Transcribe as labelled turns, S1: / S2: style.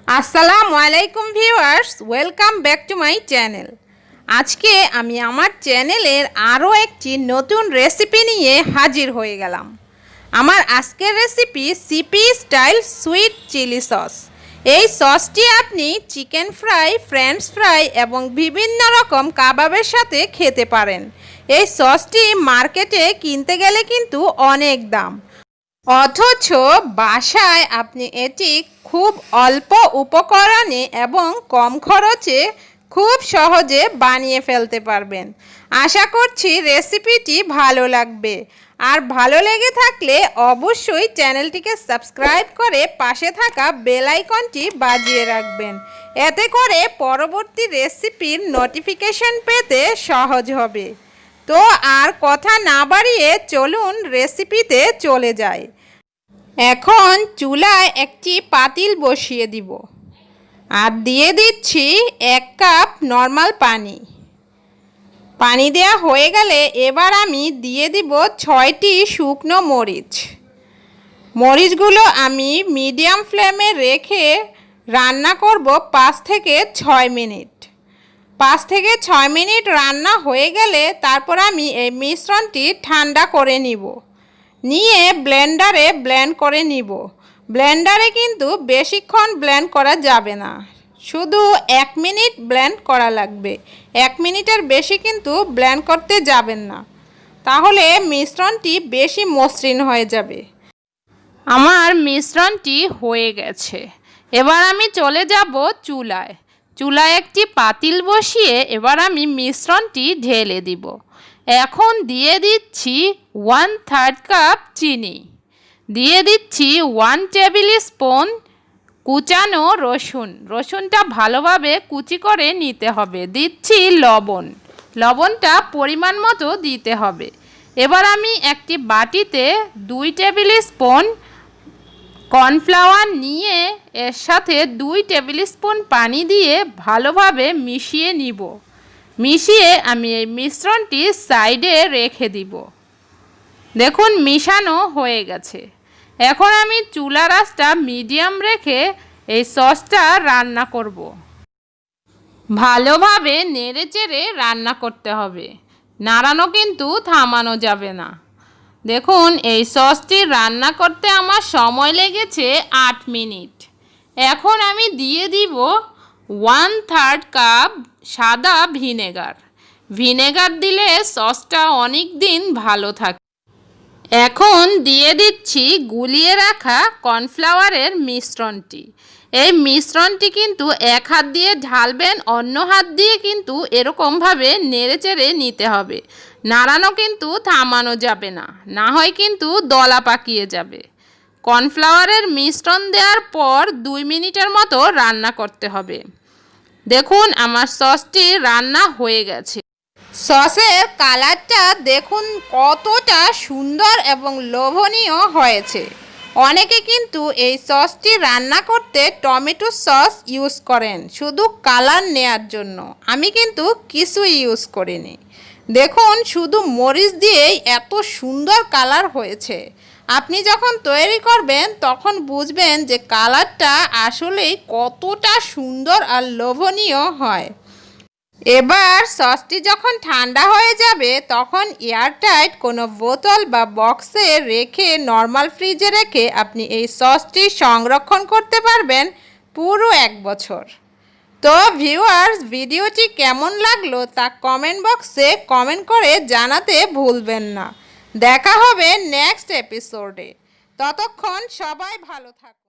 S1: আসসালামু আলাইকুম viewers, welcome back to my channel. আজকে আমি আমার চ্যানেলের আরও একটি নতুন রেসিপি নিয়ে হাজির হয়ে গেলাম। আমার আজকের রেসিপি সিপি স্টাইল সুইট চিলি সস। এই সসটি আপনি চিকেন ফ্রাই, ফ্রেঞ্চ ফ্রাই এবং বিভিন্ন রকম কাবাবের সাথে খেতে পারেন। এই সসটি মার্কেটে কিনতে গেলে কিন্তু অনেক দাম, অথচ বাসায় আপনি এটি খুব অল্প উপকরণে এবং কম খরচে খুব সহজে বানিয়ে ফেলতে পারবেন। আশা করছি রেসিপিটি ভালো লাগবে, আর ভালো লেগে থাকলে অবশ্যই চ্যানেলটিকে সাবস্ক্রাইব করে পাশে থাকা বেল আইকনটি বাজিয়ে রাখবেন। এতে করে পরবর্তী রেসিপির নোটিফিকেশন পেতে সহজ হবে। তো আর কথা না বাড়িয়ে চলুন রেসিপিতে চলে যাই। এখন চুলায় একটি পাতিল বসিয়ে দিব আর দিয়ে দিচ্ছি 1 কাপ নর্মাল পানি। পানি দেওয়া হয়ে গেলে এবার আমি দিয়ে দিব 6টি শুকনো মরিচ। মরিচগুলো আমি মিডিয়াম ফ্লেমে রেখে রান্না করব 5 থেকে 6 মিনিট। 5 থেকে 6 মিনিট রান্না হয়ে গেলে তারপর আমি এই মিশ্রণটি ঠান্ডা করে নিয়ে ব্লেন্ডারে ব্লেন্ড করে নিব। ব্লেন্ডারে কিন্তু বেশিক্ষণ ব্লেন্ড করা যাবে না, শুধু 1 মিনিট ব্লেন্ড করা লাগবে। 1 মিনিটের বেশি কিন্তু ব্লেন্ড করতে যাবেন না, তাহলে মিশ্রণটি বেশি মসৃণ হয়ে যাবে। আমার মিশ্রণটি হয়ে গেছে। এবার আমি চলে যাব চুলায়। চুলায় একটি পাতিল বসিয়ে এবার আমি মিশ্রণটি ঢেলে দিব। এখন দিয়ে দিচ্ছি 1/3 কাপ চিনি, দিয়ে দিচ্ছি 1 টেবিল স্পুন কুচানো রসুন। রসুনটা ভালোভাবে কুচি করে নিতে হবে। দিচ্ছি লবণটা পরিমাণ মতো দিতে হবে। এবার আমি একটি বাটিতে 2 টেবিল স্পুন কর্নফ্লাওয়ার নিয়ে এর সাথে 2 টেবিল স্পুন পানি দিয়ে ভালোভাবে মিশিয়ে নিব। মিশিয়ে আমি এই মিশ্রণটি সাইডে রেখে দিব। দেখুন মিশানো হয়ে গেছে। এখন আমি চুলার আঁচটা মিডিয়াম রেখে এই সসটা রান্না করব। ভালোভাবে নেড়েচেড়ে রান্না করতে হবে, নাড়ানো কিন্তু থামানো যাবে না। দেখুন এই সসটি রান্না করতে আমার সময় লেগেছে 8 মিনিট। এখন আমি দিয়ে দিব 1/3 কাপ সাদা ভিনেগার দিলে সসটা অনেক দিন ভালো থাকে। এখন দিয়ে দিচ্ছি গুলিয়ে রাখা কর্নফ্লাওয়ারের মিশ্রণটি। এই মিশ্রণটি কিন্তু এক হাত দিয়ে ঢালবেন, অন্য হাত দিয়ে কিন্তু এরকমভাবে নেড়েচেড়ে নিতে হবে। নাড়ানো কিন্তু থামানো যাবে না, না হয় কিন্তু দলা পাকিয়ে যাবে। কর্নফ্লাওয়ারের মিশ্রণ দেওয়ার পর 2 মিনিটের মতো রান্না করতে হবে। দেখুন আমার সসটি রান্না হয়ে গেছে। সসের কালারটা দেখুন কতটা সুন্দর এবং লোভনীয় হয়েছে। অনেকে কিন্তু এই সসটি রান্না করতে টমেটো সস ইউজ করেন শুধু কালার নেয়ার জন্য। আমি কিন্তু কিছুই ইউজ করিনি। দেখুন শুধু মরিচ দিয়েই এত সুন্দর কালার হয়েছে। আপনি যখন তৈরি করবেন তখন বুঝবেন যে কালারটা আসলেই কতটা সুন্দর আর লোভনীয় হয়। এবার সসটি যখন ঠান্ডা হয়ে যাবে তখন এয়ারটাইট কোনো বোতল বা বক্সে রেখে নর্মাল ফ্রিজে রেখে আপনি এই সসটি সংরক্ষণ করতে পারবেন পুরো 1 বছর। তো ভিউয়ার্স, ভিডিওটি কেমন লাগলো তা কমেন্ট বক্সে কমেন্ট করে জানাতে ভুলবেন না। দেখা হবে নেক্সট এপিসোডে। ততক্ষণ সবাই ভালো থাকুন।